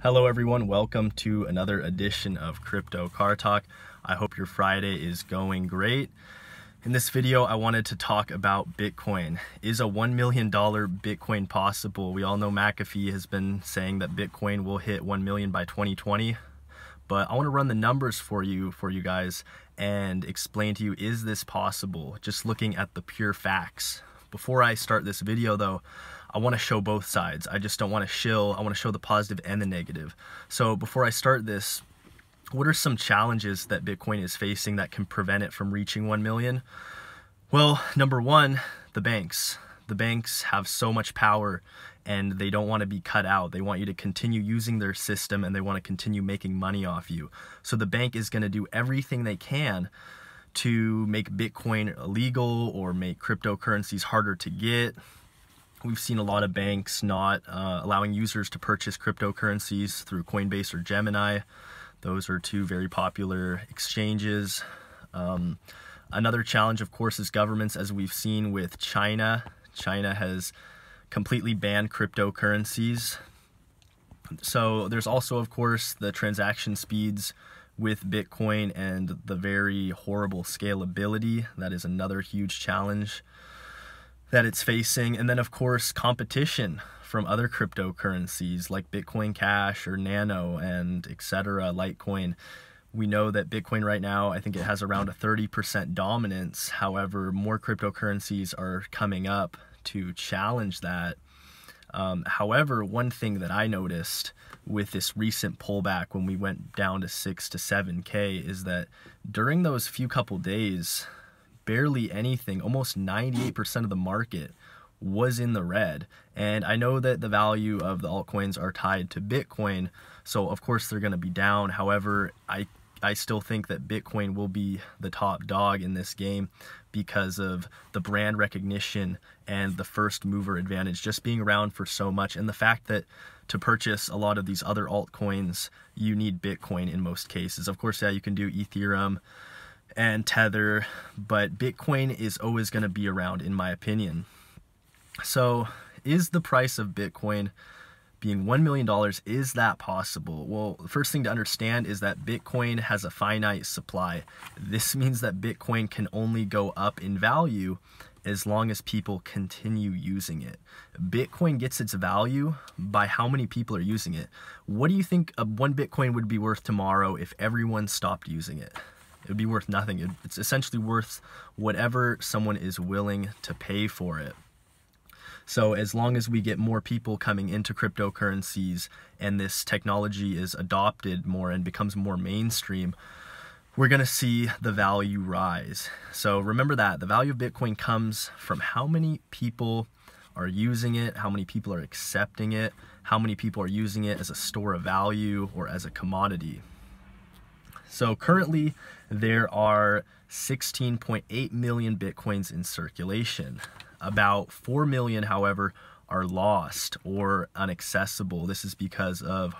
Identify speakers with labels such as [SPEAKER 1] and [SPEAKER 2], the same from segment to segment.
[SPEAKER 1] Hello everyone, welcome to another edition of Crypto Car Talk. I hope your Friday is going great. In this video, I wanted to talk about Bitcoin. Is a $1 million Bitcoin possible? We all know McAfee has been saying that Bitcoin will hit 1 million by 2020, but I want to run the numbers for you guys and explain to you, is this possible? Just looking at the pure facts. Before I start this video though, I want to show both sides. I just don't want to shill. I want to show the positive and the negative. So before I start this, what are some challenges that Bitcoin is facing that can prevent it from reaching 1 million? Well, number one, the banks. The banks have so much power and they don't want to be cut out. They want you to continue using their system and they want to continue making money off you. So the bank is going to do everything they can to make Bitcoin illegal or make cryptocurrencies harder to get. We've seen a lot of banks not allowing users to purchase cryptocurrencies through Coinbase or Gemini. Those are two very popular exchanges. Another challenge, of course, is governments, as we've seen with China. China has completely banned cryptocurrencies. So there's also, of course, the transaction speeds with Bitcoin and the very horrible scalability. That is another huge challenge that it's facing. And then, of course, competition from other cryptocurrencies like Bitcoin Cash or Nano and etc. Litecoin. We know that Bitcoin right now, I think it has around a 30% dominance. However, more cryptocurrencies are coming up to challenge that. However, one thing that I noticed with this recent pullback when we went down to 6 to 7K is that during those few couple days, barely anything, almost 98% of the market was in the red. And I know that the value of the altcoins are tied to Bitcoin, so of course they're going to be down. However, I still think that Bitcoin will be the top dog in this game because of the brand recognition and the first mover advantage, just being around for so much, and the fact that to purchase a lot of these other altcoins, you need Bitcoin in most cases. Of course, yeah, you can do Ethereum and Tether, but Bitcoin is always going to be around, in my opinion. So is the price of Bitcoin being $1 million, is that possible? Well, the first thing to understand is that Bitcoin has a finite supply. This means that Bitcoin can only go up in value as long as people continue using it. Bitcoin gets its value by how many people are using it. What do you think one Bitcoin would be worth tomorrow if everyone stopped using it? It would be worth nothing. It's essentially worth whatever someone is willing to pay for it. So as long as we get more people coming into cryptocurrencies and this technology is adopted more and becomes more mainstream, we're going to see the value rise. So remember that the value of Bitcoin comes from how many people are using it, how many people are accepting it, how many people are using it as a store of value or as a commodity. So currently there are 16.8 million Bitcoins in circulation. About 4 million, however, are lost or inaccessible. This is because of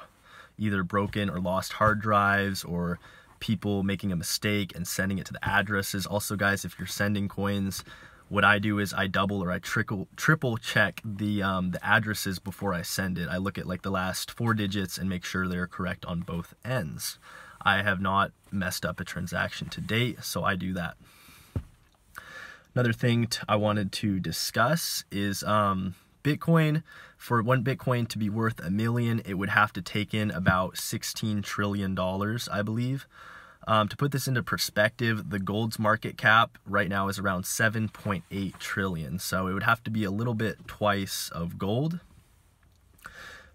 [SPEAKER 1] either broken or lost hard drives or people making a mistake and sending it to the addresses. Also, guys, if you're sending coins, what I do is I double or I triple check the addresses before I send it. I look at like the last 4 digits and make sure they're correct on both ends. I have not messed up a transaction to date, so I do that. Another thing I wanted to discuss is Bitcoin. For one Bitcoin to be worth $1 million, it would have to take in about $16 trillion, I believe. To put this into perspective, the gold's market cap right now is around 7.8 trillion. So it would have to be a little bit twice of gold.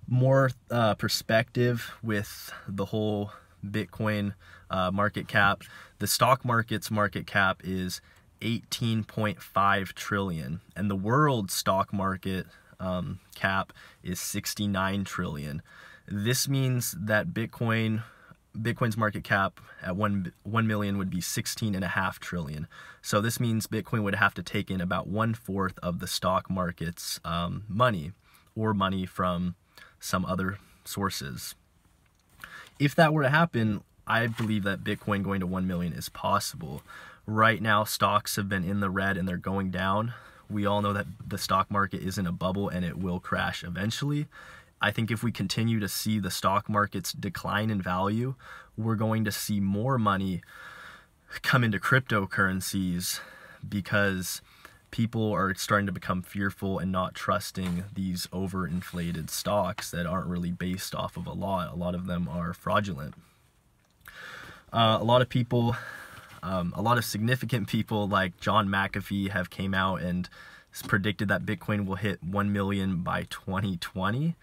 [SPEAKER 1] More perspective with the whole Bitcoin market cap. The stock market's market cap is 18.5 trillion, and the world stock market cap is 69 trillion. This means that Bitcoin's market cap at 1 million would be 16.5 trillion. So this means Bitcoin would have to take in about 1/4 of the stock market's money, or money from some other sources. If that were to happen, I believe that Bitcoin going to 1 million is possible. Right now, stocks have been in the red and they're going down. We all know that the stock market is in a bubble and it will crash eventually. I think if we continue to see the stock markets decline in value, we're going to see more money come into cryptocurrencies because people are starting to become fearful and not trusting these overinflated stocks that aren't really based off of a lot. A lot of them are fraudulent. A lot of people, a lot of significant people like John McAfee have came out and predicted that Bitcoin will hit 1 million by 2020.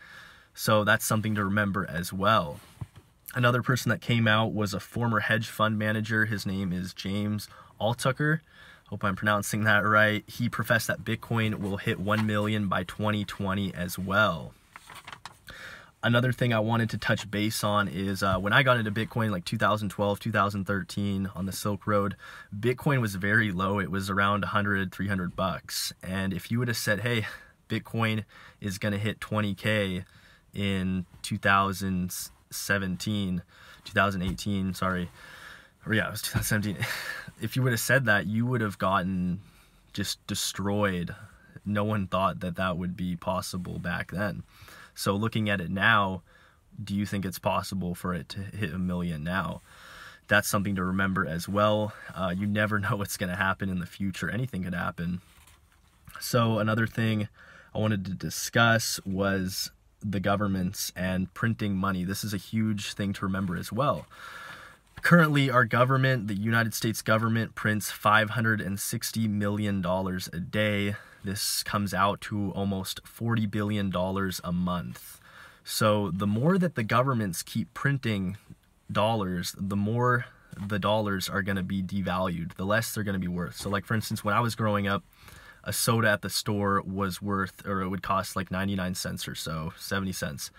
[SPEAKER 1] So that's something to remember as well. Another person that came out was a former hedge fund manager. His name is James Altucher. Hope I'm pronouncing that right. He professed that Bitcoin will hit 1 million by 2020 as well. Another thing I wanted to touch base on is when I got into Bitcoin like 2012, 2013 on the Silk Road, Bitcoin was very low. It was around 100, 300 bucks. And if you would have said, hey, Bitcoin is going to hit 20K in 2018, sorry. Or yeah, it was 2017. If you would have said that, you would have gotten just destroyed. No one thought that that would be possible back then. So looking at it now, do you think it's possible for it to hit 1 million now? That's something to remember as well. You never know what's going to happen in the future. Anything could happen. So another thing I wanted to discuss was the governments and printing money. This is a huge thing to remember as well. Currently, our government, the United States government, prints $560 million a day. This comes out to almost $40 billion a month. So the more that the governments keep printing dollars, the more the dollars are going to be devalued, the less they're going to be worth. So like, for instance, when I was growing up, a soda at the store was worth, or it would cost like 99 cents or so, 70 cents.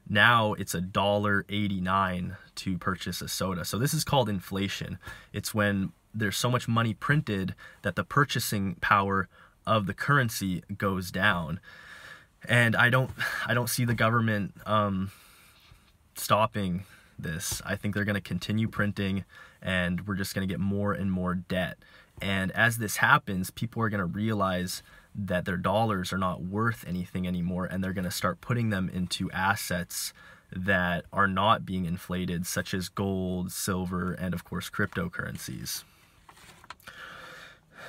[SPEAKER 1] Now it's $1.89 to purchase a soda. So this is called inflation. It's when there's so much money printed that the purchasing power of the currency goes down. And I don't see the government stopping this. I think they're going to continue printing, and we're just going to get more and more debt. And as this happens, people are going to realize that their dollars are not worth anything anymore, and they're going to start putting them into assets that are not being inflated, such as gold, silver, and of course cryptocurrencies.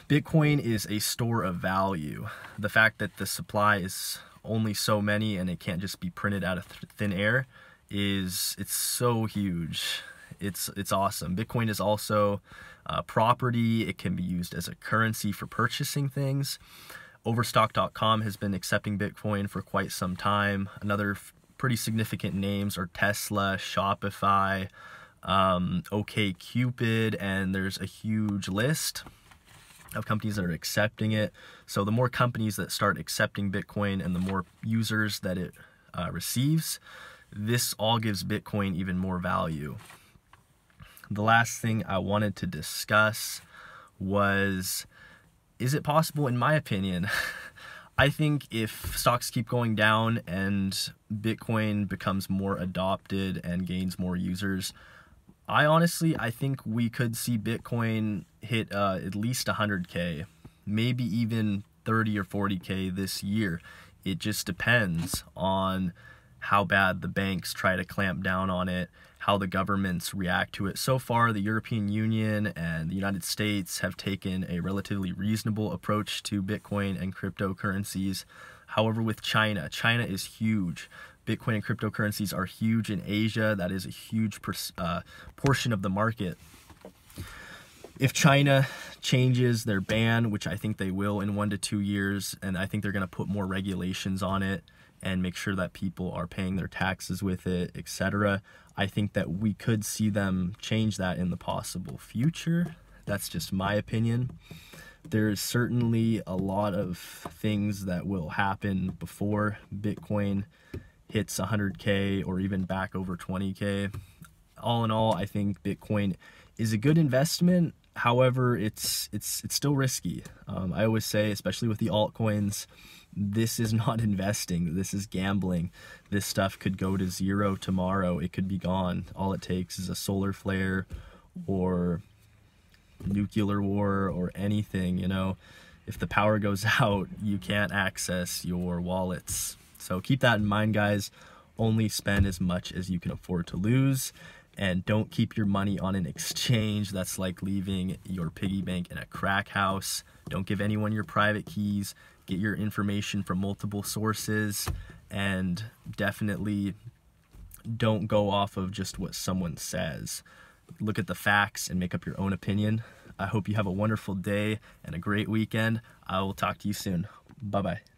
[SPEAKER 1] Bitcoin is a store of value. The fact that the supply is only so many and it can't just be printed out of thin air it's so huge. It's awesome. Bitcoin is also property. It can be used as a currency for purchasing things. Overstock.com has been accepting Bitcoin for quite some time. Another pretty significant names are Tesla, Shopify, OkCupid, and there's a huge list of companies that are accepting it. So the more companies that start accepting Bitcoin and the more users that it receives, this all gives Bitcoin even more value. The last thing I wanted to discuss was, is it possible? In my opinion, I think if stocks keep going down and Bitcoin becomes more adopted and gains more users, I think we could see Bitcoin hit at least 100K, maybe even 30 or 40K this year. It just depends on how bad the banks try to clamp down on it, how the governments react to it. So far, the European Union and the United States have taken a relatively reasonable approach to Bitcoin and cryptocurrencies. However, with China is huge. Bitcoin and cryptocurrencies are huge in Asia. That is a huge portion of the market. If China changes their ban, which I think they will in 1 to 2 years, and I think they're going to put more regulations on it and make sure that people are paying their taxes with it, etc., I think that we could see them change that in the possible future. That's just my opinion. There's certainly a lot of things that will happen before Bitcoin hits 100K or even back over 20K. All in all, I think Bitcoin is a good investment. However, it's still risky. I always say, especially with the altcoins, this is not investing. This is gambling. This stuff could go to zero tomorrow. It could be gone. All it takes is a solar flare or nuclear war or anything, you know. If the power goes out, you can't access your wallets. So keep that in mind, guys. Only spend as much as you can afford to lose, and don't keep your money on an exchange. That's like leaving your piggy bank in a crack house. Don't give anyone your private keys. Get your information from multiple sources, and definitely don't go off of just what someone says. Look at the facts and make up your own opinion. I hope you have a wonderful day and a great weekend. I will talk to you soon. Bye-bye.